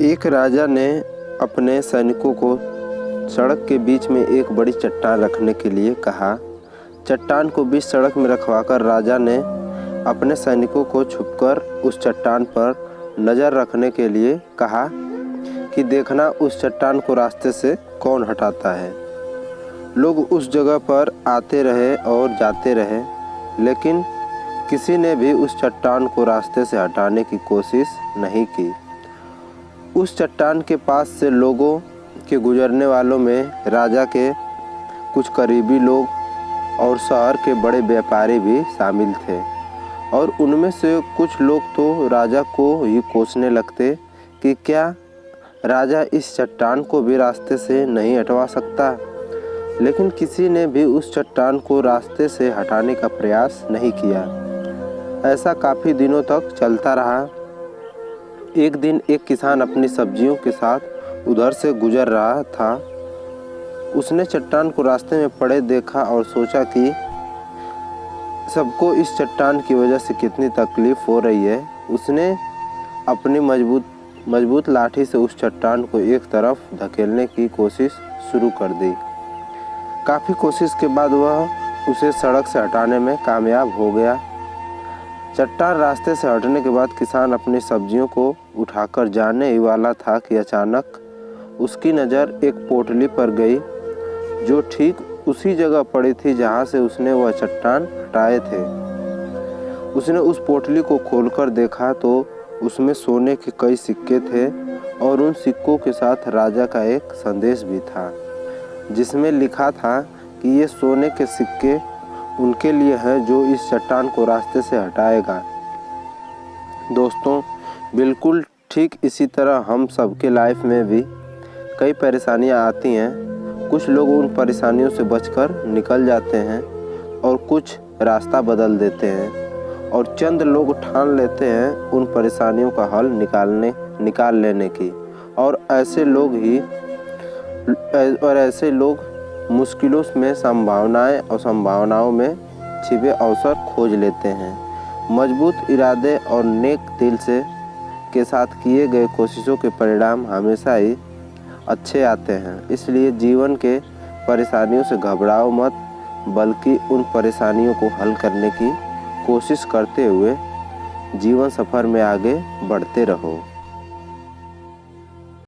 एक राजा ने अपने सैनिकों को सड़क के बीच में एक बड़ी चट्टान रखने के लिए कहा। चट्टान को बीच सड़क में रखवाकर राजा ने अपने सैनिकों को छुपकर उस चट्टान पर नज़र रखने के लिए कहा कि देखना उस चट्टान को रास्ते से कौन हटाता है। लोग उस जगह पर आते रहे और जाते रहे, लेकिन किसी ने भी उस चट्टान को रास्ते से हटाने की कोशिश नहीं की। उस चट्टान के पास से लोगों के गुजरने वालों में राजा के कुछ करीबी लोग और शहर के बड़े व्यापारी भी शामिल थे, और उनमें से कुछ लोग तो राजा को ही कोसने लगते कि क्या राजा इस चट्टान को भी रास्ते से नहीं हटवा सकता। लेकिन किसी ने भी उस चट्टान को रास्ते से हटाने का प्रयास नहीं किया। ऐसा काफ़ी दिनों तक चलता रहा। एक दिन एक किसान अपनी सब्जियों के साथ उधर से गुजर रहा था। उसने चट्टान को रास्ते में पड़े देखा और सोचा कि सबको इस चट्टान की वजह से कितनी तकलीफ़ हो रही है। उसने अपनी मजबूत लाठी से उस चट्टान को एक तरफ धकेलने की कोशिश शुरू कर दी। काफ़ी कोशिश के बाद वह उसे सड़क से हटाने में कामयाब हो गया। चट्टान रास्ते से हटने के बाद किसान अपनी सब्जियों को उठाकर जाने ही वाला था कि अचानक उसकी नज़र एक पोटली पर गई, जो ठीक उसी जगह पड़ी थी जहाँ से उसने वह चट्टान हटाए थे। उसने उस पोटली को खोलकर देखा तो उसमें सोने के कई सिक्के थे, और उन सिक्कों के साथ राजा का एक संदेश भी था, जिसमें लिखा था कि ये सोने के सिक्के उनके लिए हैं जो इस चट्टान को रास्ते से हटाएगा। दोस्तों, बिल्कुल ठीक इसी तरह हम सबके लाइफ में भी कई परेशानियां आती हैं। कुछ लोग उन परेशानियों से बचकर निकल जाते हैं और कुछ रास्ता बदल देते हैं, और चंद लोग ठान लेते हैं उन परेशानियों का हल निकाल लेने की। और ऐसे लोग मुश्किलों में संभावनाओं में छिपे अवसर खोज लेते हैं। मजबूत इरादे और नेक दिल के साथ किए गए कोशिशों के परिणाम हमेशा ही अच्छे आते हैं। इसलिए जीवन के परेशानियों से घबराओ मत, बल्कि उन परेशानियों को हल करने की कोशिश करते हुए जीवन सफ़र में आगे बढ़ते रहो।